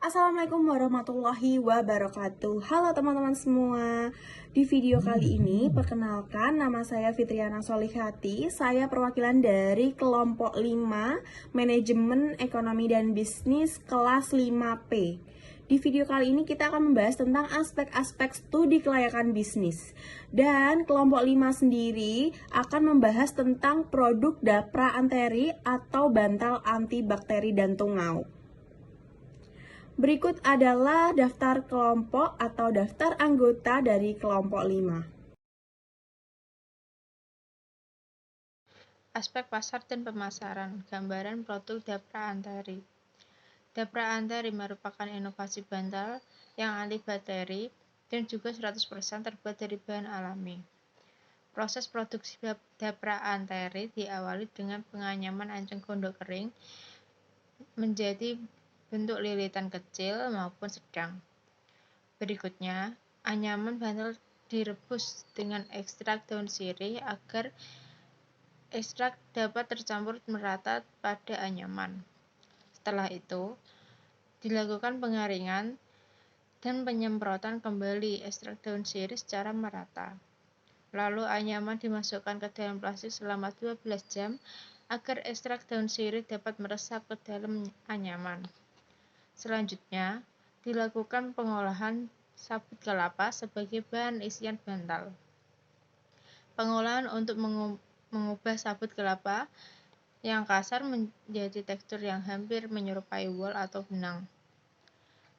Assalamualaikum warahmatullahi wabarakatuh. Halo teman-teman semua. Di video kali ini, perkenalkan nama saya Fitriana Solihati. Saya perwakilan dari kelompok 5 Manajemen Ekonomi dan Bisnis kelas 5P. Di video kali ini kita akan membahas tentang aspek-aspek studi kelayakan bisnis. Dan kelompok 5 sendiri akan membahas tentang produk Dapra Anteri atau bantal antibakteri dan tungau. Berikut adalah daftar kelompok atau daftar anggota dari kelompok 5. Aspek pasar dan pemasaran, gambaran produk Dapra Anteri. Dapra Anteri merupakan inovasi bantal yang anti bakteri dan juga 100% terbuat dari bahan alami. Proses produksi Dapra Anteri diawali dengan penganyaman anceng gondok kering menjadi bentuk lilitan kecil maupun sedang. Berikutnya, anyaman bantal direbus dengan ekstrak daun sirih agar ekstrak dapat tercampur merata pada anyaman. Setelah itu, dilakukan pengaringan dan penyemprotan kembali ekstrak daun sirih secara merata. Lalu anyaman dimasukkan ke dalam plastik selama 12 jam agar ekstrak daun sirih dapat meresap ke dalam anyaman. Selanjutnya, dilakukan pengolahan sabut kelapa sebagai bahan isian bantal. Pengolahan untuk mengubah sabut kelapa yang kasar menjadi tekstur yang hampir menyerupai wol atau benang.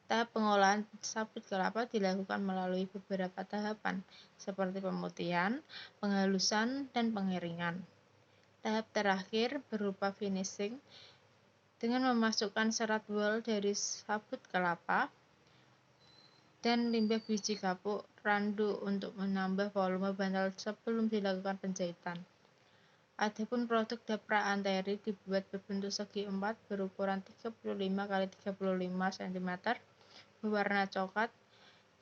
Tahap pengolahan sabut kelapa dilakukan melalui beberapa tahapan, seperti pemutihan, penghalusan, dan pengeringan. Tahap terakhir berupa finishing, dengan memasukkan serat wol dari sabut kelapa dan limbah biji kapuk randu untuk menambah volume bantal sebelum dilakukan penjahitan. Adapun produk Dapra Anteri dibuat berbentuk segi empat berukuran 35 x 35 cm berwarna coklat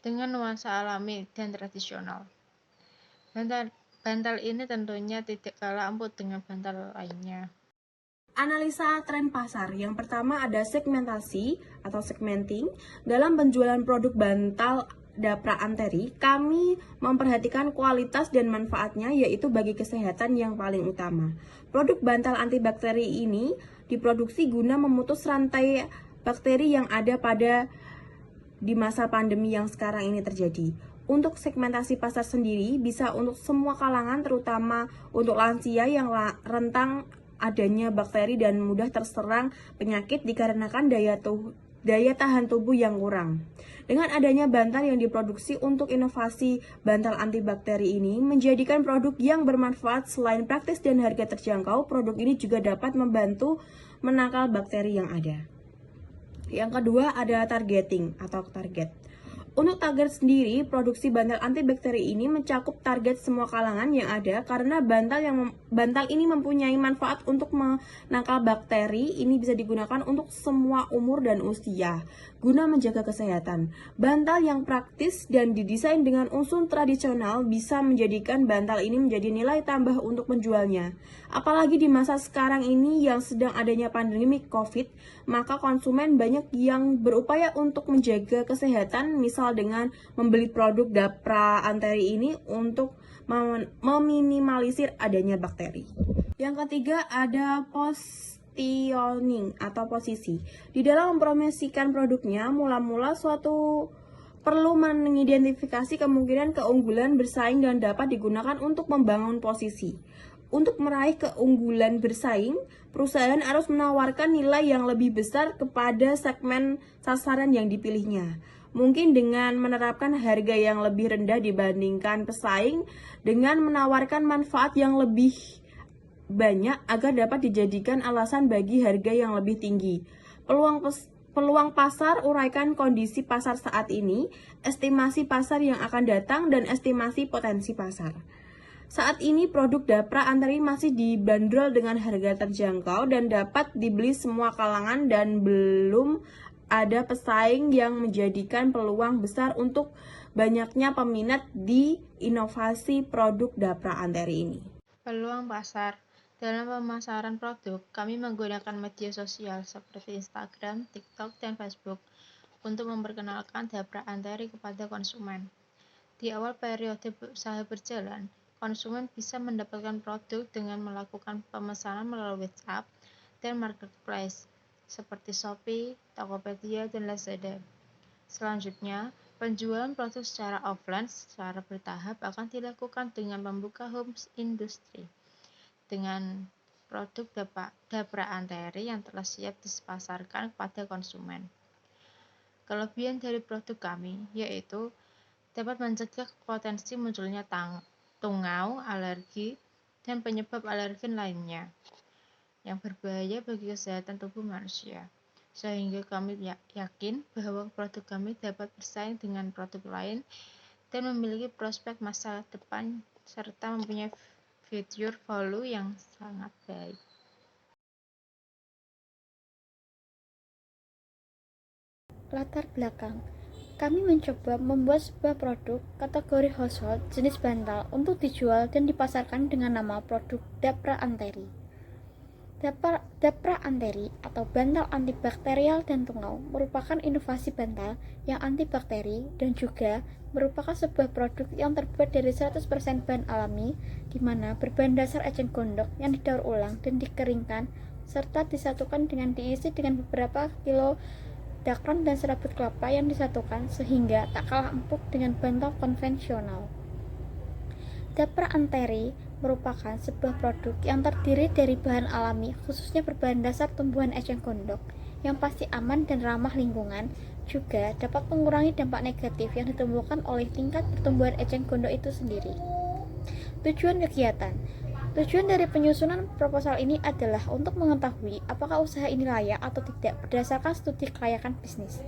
dengan nuansa alami dan tradisional. Bantal ini tentunya tidak kalah empuk dengan bantal lainnya. Analisa tren pasar. Yang pertama ada segmentasi atau segmenting. Dalam penjualan produk bantal Dapra Anteri, kami memperhatikan kualitas dan manfaatnya, yaitu bagi kesehatan yang paling utama. Produk bantal antibakteri ini diproduksi guna memutus rantai bakteri yang ada di masa pandemi yang sekarang ini terjadi. Untuk segmentasi pasar sendiri bisa untuk semua kalangan, terutama untuk lansia yang rentan adanya bakteri dan mudah terserang penyakit dikarenakan daya tahan tubuh yang kurang. Dengan adanya bantal yang diproduksi untuk inovasi bantal antibakteri ini menjadikan produk yang bermanfaat. Selain praktis dan harga terjangkau, produk ini juga dapat membantu menangkal bakteri yang ada. Yang kedua ada targeting atau target. Untuk target sendiri, produksi bantal antibakteri ini mencakup target semua kalangan yang ada karena bantal ini mempunyai manfaat untuk menangkal bakteri. Ini bisa digunakan untuk semua umur dan usia guna menjaga kesehatan. Bantal yang praktis dan didesain dengan unsur tradisional bisa menjadikan bantal ini menjadi nilai tambah untuk menjualnya. Apalagi di masa sekarang ini yang sedang adanya pandemi COVID, maka konsumen banyak yang berupaya untuk menjaga kesehatan, misal dengan membeli produk Dapra Anteri ini untuk meminimalisir adanya bakteri. Yang ketiga ada positioning atau posisi. Di dalam mempromosikan produknya, mula-mula suatu perlu mengidentifikasi kemungkinan keunggulan bersaing dan dapat digunakan untuk membangun posisi. Untuk meraih keunggulan bersaing, perusahaan harus menawarkan nilai yang lebih besar kepada segmen sasaran yang dipilihnya. Mungkin dengan menerapkan harga yang lebih rendah dibandingkan pesaing, dengan menawarkan manfaat yang lebih banyak agar dapat dijadikan alasan bagi harga yang lebih tinggi. Peluang pasar, uraikan kondisi pasar saat ini, estimasi pasar yang akan datang, dan estimasi potensi pasar. Saat ini produk Dapra Anteri masih dibanderol dengan harga terjangkau dan dapat dibeli semua kalangan dan belum ada pesaing yang menjadikan peluang besar untuk banyaknya peminat di inovasi produk Dapra Anteri ini. Peluang pasar. Dalam pemasaran produk, kami menggunakan media sosial seperti Instagram, TikTok, dan Facebook untuk memperkenalkan Dapra Anteri kepada konsumen. Di awal periode usaha berjalan, konsumen bisa mendapatkan produk dengan melakukan pemesanan melalui WhatsApp dan marketplace seperti Shopee, Tokopedia, dan Lazada. Selanjutnya, penjualan produk secara offline secara bertahap akan dilakukan dengan membuka home industry dengan produk Dapra Anteri yang telah siap dipasarkan kepada konsumen. Kelebihan dari produk kami yaitu dapat mencegah potensi munculnya tungau, alergi, dan penyebab alergen lainnya yang berbahaya bagi kesehatan tubuh manusia. Sehingga kami yakin bahwa produk kami dapat bersaing dengan produk lain dan memiliki prospek masa depan serta mempunyai future value yang sangat baik. Latar belakang, kami mencoba membuat sebuah produk kategori household jenis bantal untuk dijual dan dipasarkan dengan nama produk Dapra Anteri. Dapra Anteri atau bantal antibakterial dan tungau merupakan inovasi bantal yang antibakteri dan juga merupakan sebuah produk yang terbuat dari 100% bahan alami di mana berbahan dasar eceng gondok yang didaur ulang dan dikeringkan serta disatukan dengan diisi dengan beberapa kilo dakron dan serabut kelapa yang disatukan sehingga tak kalah empuk dengan bantal konvensional. Dapra Anteri merupakan sebuah produk yang terdiri dari bahan alami khususnya berbahan dasar tumbuhan eceng gondok yang pasti aman dan ramah lingkungan, juga dapat mengurangi dampak negatif yang ditimbulkan oleh tingkat pertumbuhan eceng gondok itu sendiri. Tujuan kegiatan. Tujuan dari penyusunan proposal ini adalah untuk mengetahui apakah usaha ini layak atau tidak berdasarkan studi kelayakan bisnis.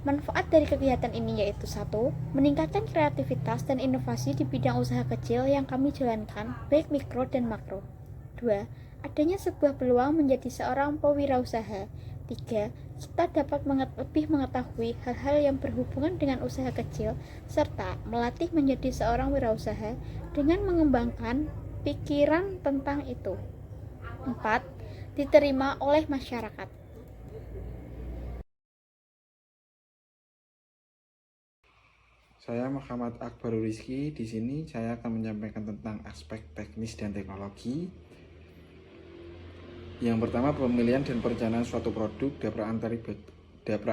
Manfaat dari kegiatan ini yaitu 1. Meningkatkan kreativitas dan inovasi di bidang usaha kecil yang kami jalankan, baik mikro dan makro. 2. Adanya sebuah peluang menjadi seorang pewirausaha. 3. Kita dapat lebih mengetahui hal-hal yang berhubungan dengan usaha kecil, serta melatih menjadi seorang wirausaha dengan mengembangkan pikiran tentang itu. 4. Diterima oleh masyarakat. Saya Muhammad Akbarul Rizky. Di sini saya akan menyampaikan tentang aspek teknis dan teknologi. Yang pertama, pemilihan dan perencanaan suatu produk Dapra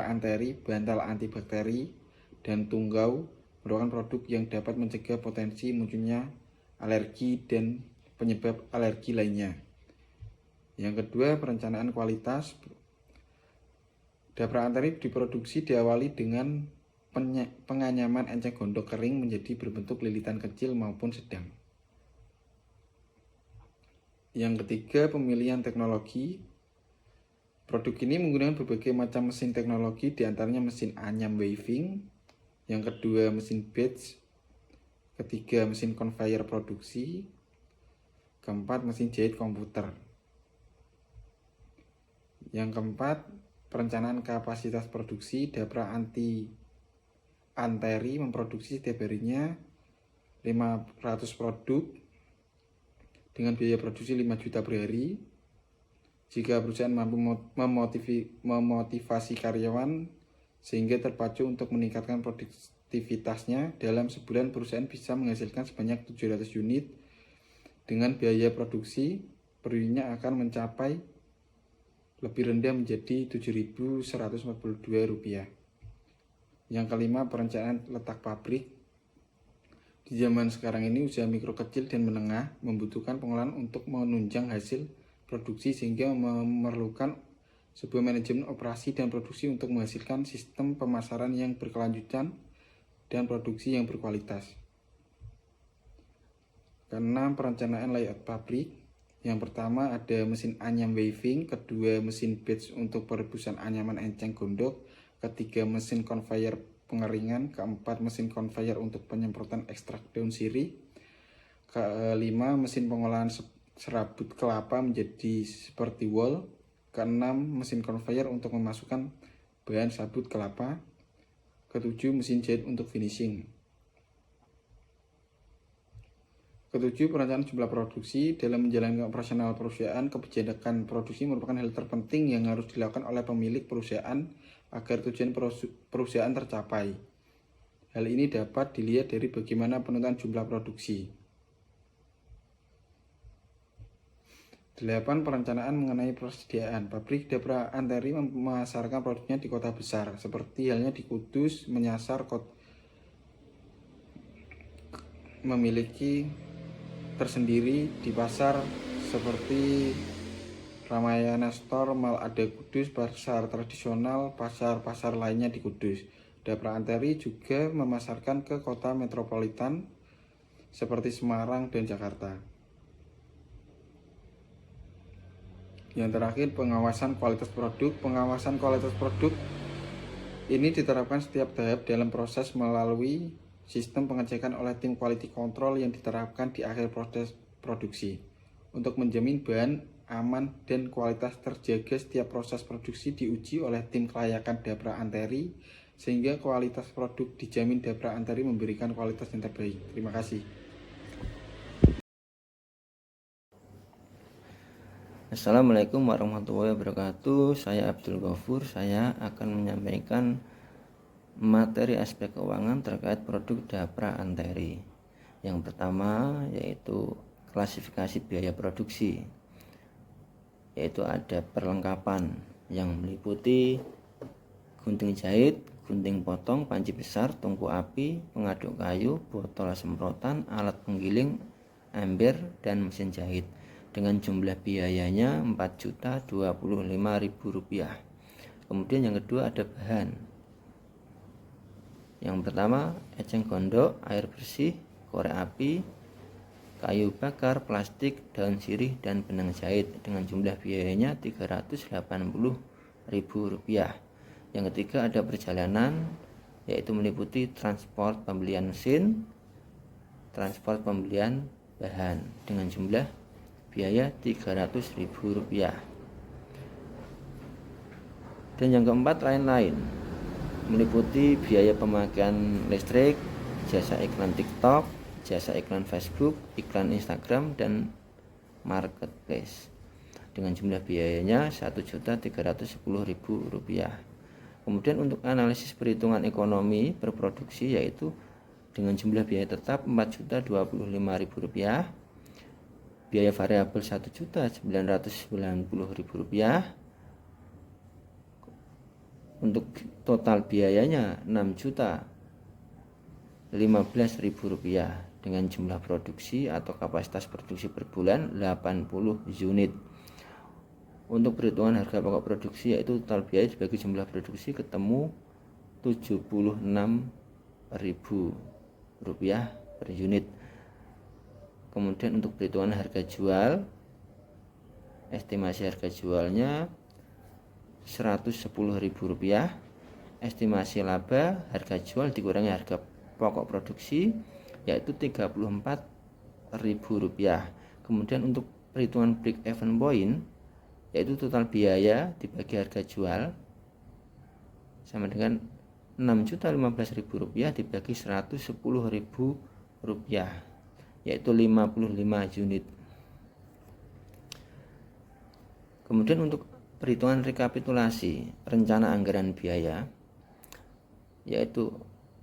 Anteri bantal antibakteri dan tunggau merupakan produk yang dapat mencegah potensi munculnya alergi dan penyebab alergi lainnya. Yang kedua, perencanaan kualitas. Dapra Anteri diproduksi diawali dengan penganyaman eceng gondok kering menjadi berbentuk lilitan kecil maupun sedang. Yang ketiga, pemilihan teknologi. Produk ini menggunakan berbagai macam mesin teknologi, diantaranya mesin anyam weaving. Yang kedua, mesin batch. Ketiga, mesin conveyor produksi. Keempat, mesin jahit komputer. Yang keempat, perencanaan kapasitas produksi. Dapra Anteri memproduksi setiap harinya 500 produk dengan biaya produksi 5 juta per hari. Jika perusahaan mampu memotivasi karyawan sehingga terpacu untuk meningkatkan produktivitasnya, dalam sebulan perusahaan bisa menghasilkan sebanyak 700 unit dengan biaya produksi per unitnya akan mencapai lebih rendah menjadi Rp7.142. Yang kelima, perencanaan letak pabrik. Di zaman sekarang ini usaha mikro kecil dan menengah membutuhkan pengolahan untuk menunjang hasil produksi sehingga memerlukan sebuah manajemen operasi dan produksi untuk menghasilkan sistem pemasaran yang berkelanjutan dan produksi yang berkualitas. Keenam, perencanaan layout pabrik. Yang pertama ada mesin anyam weaving, kedua mesin batch untuk perebusan anyaman eceng gondok, ketiga mesin conveyor pengeringan, keempat mesin conveyor untuk penyemprotan ekstrak daun sirih, kelima mesin pengolahan serabut kelapa menjadi seperti wol, keenam mesin conveyor untuk memasukkan bahan sabut kelapa, ketujuh mesin jahit untuk finishing. Ketujuh, perencanaan jumlah produksi. Dalam menjalankan operasional perusahaan, kebijakan produksi merupakan hal terpenting yang harus dilakukan oleh pemilik perusahaan agar tujuan perusahaan tercapai. Hal ini dapat dilihat dari bagaimana penentuan jumlah produksi. 8. Perencanaan mengenai persediaan. Pabrik Dapra Anteri memasarkan produknya di kota besar, seperti halnya di Kudus, menyasar memiliki tersendiri di pasar seperti Ramayana Store, Mall Ada Kudus, pasar tradisional, pasar-pasar lainnya di Kudus. Dapra Anteri juga memasarkan ke kota metropolitan seperti Semarang dan Jakarta. Yang terakhir, pengawasan kualitas produk. Pengawasan kualitas produk ini diterapkan setiap tahap dalam proses melalui sistem pengecekan oleh tim quality control yang diterapkan di akhir proses produksi. Untuk menjamin bahan aman dan kualitas terjaga, setiap proses produksi diuji oleh tim kelayakan Dapra Anteri sehingga kualitas produk dijamin Dapra Anteri memberikan kualitas yang terbaik. Terima kasih. Assalamualaikum warahmatullahi wabarakatuh. Saya Abdul Ghafur. Saya akan menyampaikan materi aspek keuangan terkait produk Dapra Anteri. Yang pertama yaitu klasifikasi biaya produksi, yaitu ada perlengkapan yang meliputi gunting jahit, gunting potong, panci besar, tungku api, pengaduk kayu, botol semprotan, alat penggiling, ember, dan mesin jahit, dengan jumlah biayanya Rp4.025.000. Kemudian yang kedua ada bahan. Yang pertama eceng gondok, air bersih, korek api, kayu bakar, plastik, daun sirih, dan benang jahit, dengan jumlah biayanya Rp380.000. Yang ketiga ada perjalanan, yaitu meliputi transport pembelian mesin, transport pembelian bahan, dengan jumlah biaya Rp300.000. Dan yang keempat lain-lain, meliputi biaya pemakaian listrik, jasa iklan TikTok, jasa iklan Facebook, iklan Instagram, dan marketplace, dengan jumlah biayanya Rp1.310.000. Kemudian untuk analisis perhitungan ekonomi berproduksi, yaitu dengan jumlah biaya tetap Rp4.025.000, biaya variabel Rp1.990.000, untuk total biayanya Rp6.015.000, dengan jumlah produksi atau kapasitas produksi per bulan 80 unit. Untuk perhitungan harga pokok produksi, yaitu total biaya dibagi jumlah produksi, ketemu Rp70.000 per unit. Kemudian untuk perhitungan harga jual, estimasi harga jualnya Rp110.000. Estimasi laba harga jual dikurangi harga pokok produksi, yaitu Rp34.000. Kemudian untuk perhitungan break even point, yaitu total biaya dibagi harga jual, sama dengan Rp6.015.000 dibagi Rp110.000, yaitu 55 unit. Kemudian untuk perhitungan rekapitulasi rencana anggaran biaya, yaitu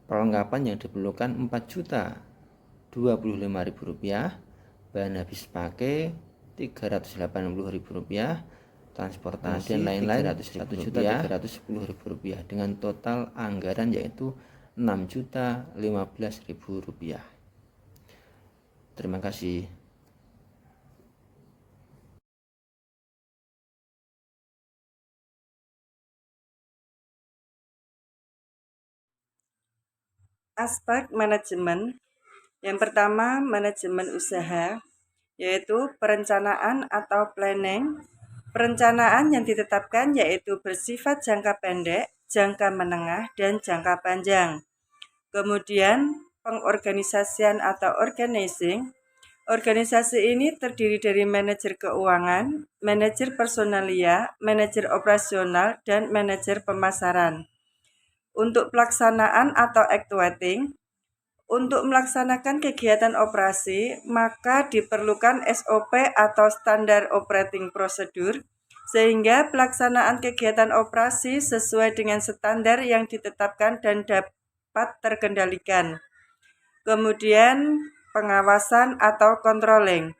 perlengkapan yang diperlukan Rp4.025.000, bahan habis pakai Rp380.000, transportasi dan lain-lain Rp1.310.000, dengan total anggaran yaitu Rp6.015.000. Terima kasih. Aspek manajemen. Yang pertama, manajemen usaha, yaitu perencanaan atau planning. Perencanaan yang ditetapkan yaitu bersifat jangka pendek, jangka menengah, dan jangka panjang. Kemudian, pengorganisasian atau organizing. Organisasi ini terdiri dari manajer keuangan, manajer personalia, manajer operasional, dan manajer pemasaran. Untuk pelaksanaan atau actuating, untuk melaksanakan kegiatan operasi, maka diperlukan SOP atau Standard Operating Procedure sehingga pelaksanaan kegiatan operasi sesuai dengan standar yang ditetapkan dan dapat terkendalikan. Kemudian pengawasan atau controlling.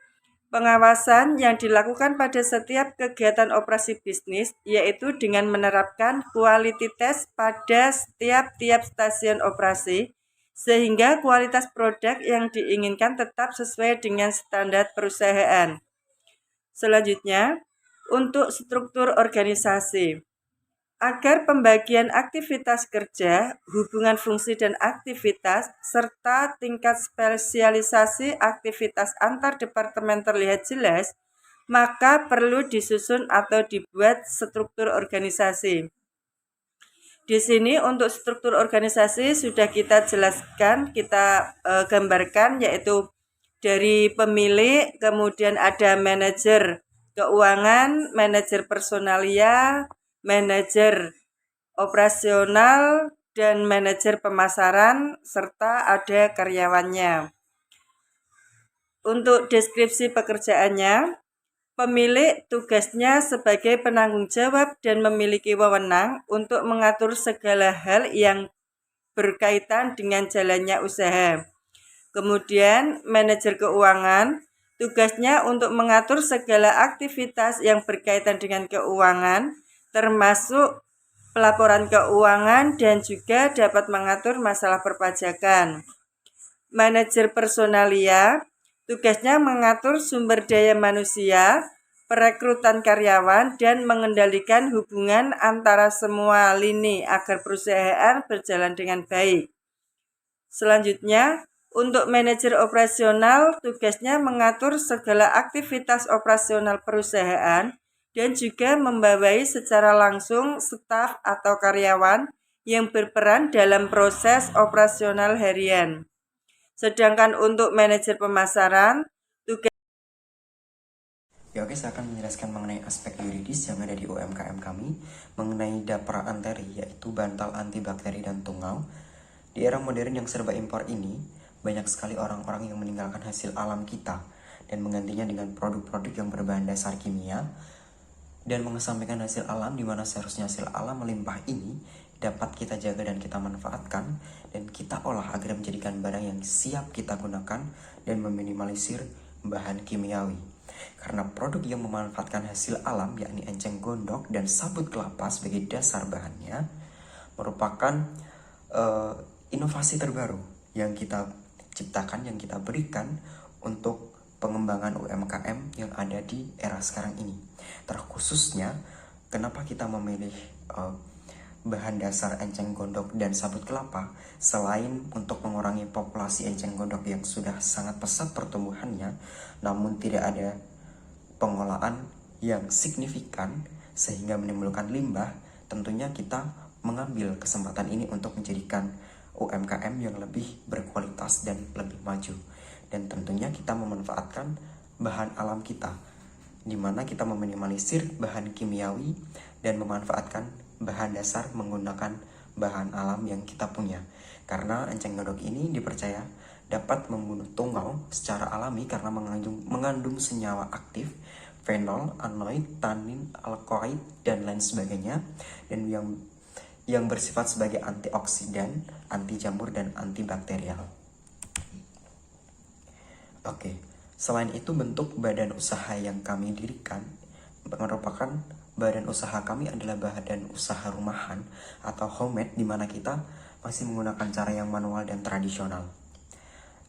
Pengawasan yang dilakukan pada setiap kegiatan operasi bisnis yaitu dengan menerapkan quality test pada tiap stasiun operasi sehingga kualitas produk yang diinginkan tetap sesuai dengan standar perusahaan. Selanjutnya, untuk struktur organisasi. Agar pembagian aktivitas kerja, hubungan fungsi dan aktivitas, serta tingkat spesialisasi aktivitas antar departemen terlihat jelas, maka perlu disusun atau dibuat struktur organisasi. Di sini untuk struktur organisasi sudah kita jelaskan, kita gambarkan, yaitu dari pemilik, kemudian ada manajer keuangan, manajer personalia, manajer operasional, dan manajer pemasaran, serta ada karyawannya. Untuk deskripsi pekerjaannya, pemilik tugasnya sebagai penanggung jawab dan memiliki wewenang untuk mengatur segala hal yang berkaitan dengan jalannya usaha. Kemudian, manajer keuangan tugasnya untuk mengatur segala aktivitas yang berkaitan dengan keuangan, termasuk pelaporan keuangan dan juga dapat mengatur masalah perpajakan. Manajer personalia tugasnya mengatur sumber daya manusia, perekrutan karyawan, dan mengendalikan hubungan antara semua lini agar perusahaan berjalan dengan baik. Selanjutnya, untuk manajer operasional tugasnya mengatur segala aktivitas operasional perusahaan dan juga membawai secara langsung staf atau karyawan yang berperan dalam proses operasional harian. Sedangkan untuk manajer pemasaran, Oke, saya akan menjelaskan mengenai aspek yuridis yang ada di UMKM kami mengenai Dapra Anteri, yaitu bantal antibakteri dan tungau. Di era modern yang serba impor ini, banyak sekali orang-orang yang meninggalkan hasil alam kita dan menggantinya dengan produk-produk yang berbahan dasar kimia dan mengesampingkan hasil alam, di mana seharusnya hasil alam melimpah ini dapat kita jaga dan kita manfaatkan dan kita olah agar menjadikan barang yang siap kita gunakan dan meminimalisir bahan kimiawi. Karena produk yang memanfaatkan hasil alam yakni enceng gondok dan sabut kelapa sebagai dasar bahannya merupakan inovasi terbaru yang kita ciptakan, yang kita berikan untuk pengembangan UMKM yang ada di era sekarang ini. Terkhususnya, kenapa kita memilih bahan dasar enceng gondok dan sabut kelapa, selain untuk mengurangi populasi enceng gondok yang sudah sangat pesat pertumbuhannya, namun tidak ada pengolahan yang signifikan sehingga menimbulkan limbah, tentunya kita mengambil kesempatan ini untuk menjadikan UMKM yang lebih berkualitas dan lebih maju. Dan tentunya kita memanfaatkan bahan alam kita, di mana kita meminimalisir bahan kimiawi dan memanfaatkan bahan dasar menggunakan bahan alam yang kita punya. Karena enceng gondok ini dipercaya dapat membunuh tungau secara alami karena mengandung senyawa aktif, fenol, anoid, tanin, alkoid, dan lain sebagainya, dan yang bersifat sebagai antioksidan, anti jamur, dan antibakterial. Oke, selain itu bentuk badan usaha yang kami dirikan merupakan badan usaha kami adalah badan usaha rumahan atau homemade, di mana kita masih menggunakan cara yang manual dan tradisional.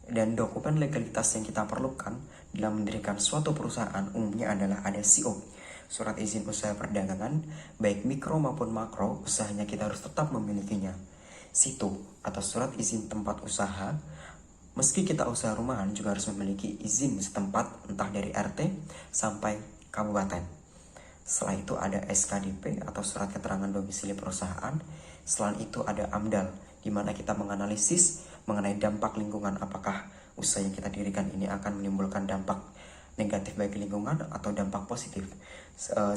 Dan dokumen legalitas yang kita perlukan dalam mendirikan suatu perusahaan umumnya adalah ada SIO, surat izin usaha perdagangan, baik mikro maupun makro, usahanya kita harus tetap memilikinya. SITU atau surat izin tempat usaha, meski kita usaha rumahan juga harus memiliki izin setempat, entah dari RT sampai kabupaten. Setelah itu ada SKDP atau surat keterangan domisili perusahaan. Selain itu ada AMDAL, di mana kita menganalisis mengenai dampak lingkungan, apakah usaha yang kita dirikan ini akan menimbulkan dampak negatif bagi lingkungan atau dampak positif.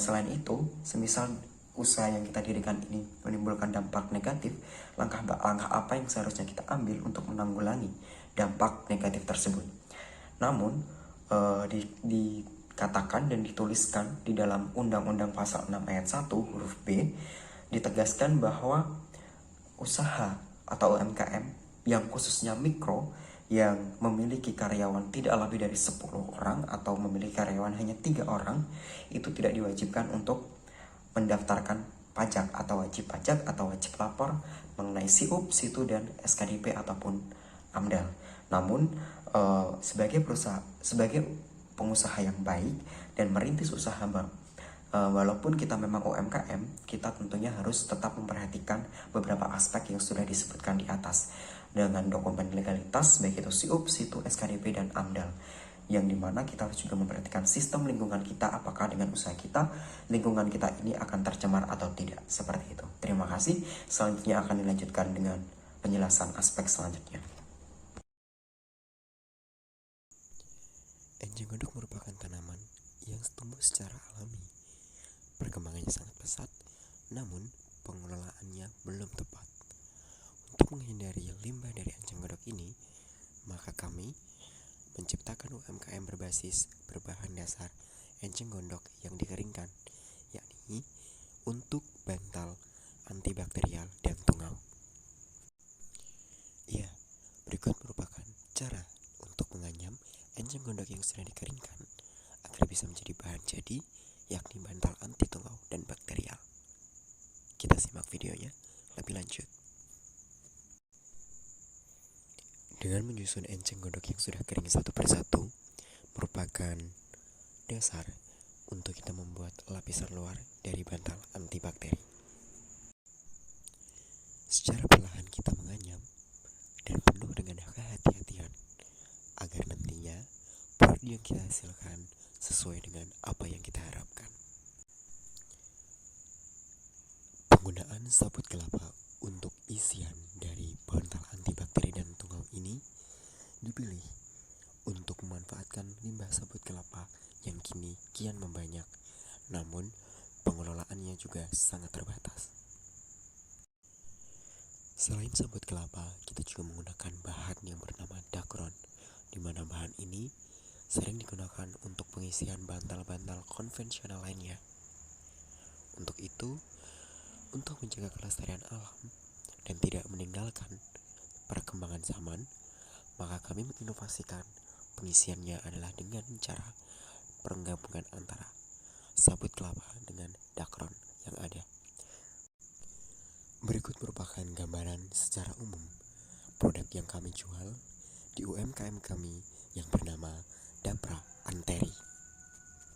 Selain itu, semisal usaha yang kita dirikan ini menimbulkan dampak negatif, langkah apa yang seharusnya kita ambil untuk menanggulangi dampak negatif tersebut. Namun di dikatakan dan dituliskan di dalam Undang-Undang Pasal 6 ayat 1 huruf B, ditegaskan bahwa usaha atau UMKM yang khususnya mikro yang memiliki karyawan tidak lebih dari 10 orang atau memiliki karyawan hanya 3 orang itu tidak diwajibkan untuk mendaftarkan pajak atau wajib pajak atau wajib lapor mengenai SIUP, SITU, dan SKDP ataupun AMDAL. Namun sebagai pengusaha yang baik dan merintis usaha walaupun kita memang UMKM, kita tentunya harus tetap memperhatikan beberapa aspek yang sudah disebutkan di atas dengan dokumen legalitas, baik itu SIUP, SITU, SKDP, dan AMDAL, yang dimana kita harus juga memperhatikan sistem lingkungan kita, apakah dengan usaha kita, lingkungan kita ini akan tercemar atau tidak, seperti itu. Terima kasih, selanjutnya akan dilanjutkan dengan penjelasan aspek selanjutnya. Enceng gondok merupakan tanaman yang tumbuh secara alami. Perkembangannya sangat pesat, namun pengelolaannya belum tepat. Untuk menghindari limbah dari enceng gondok ini, maka kami menciptakan UMKM berbasis berbahan dasar enceng gondok yang dikeringkan, yakni untuk bantal antibakterial dan tungau. Ya, berikut merupakan cara untuk menganyam enceng gondok yang sudah dikeringkan agar bisa menjadi bahan jadi, yakni bantal anti tungau dan bakterial. Kita simak videonya lebih lanjut. Dengan menyusun enceng gondok yang sudah kering satu persatu merupakan dasar untuk kita membuat lapisan luar dari bantal antibakteri. Secara perlahan kita menganyam dan penuh dengan kehati-hatian agar nantinya produk yang kita hasilkan sesuai dengan apa yang kita harapkan. Penggunaan sabut kelapa untuk isian dari bantal antibakteri dan tungau ini dipilih untuk memanfaatkan limbah sabut kelapa yang kini kian membanyak, namun pengelolaannya juga sangat terbatas. Selain sabut kelapa, kita juga menggunakan bahan yang bernama dakron, di mana bahan ini sering digunakan untuk pengisian bantal-bantal konvensional lainnya. Untuk itu, untuk menjaga kelestarian alam dan tidak meninggalkan perkembangan zaman, maka kami menginovasikan pengisiannya adalah dengan cara penggabungan antara sabut kelapa dengan dakron yang ada. Berikut merupakan gambaran secara umum produk yang kami jual di UMKM kami yang bernama Dapra Anteri.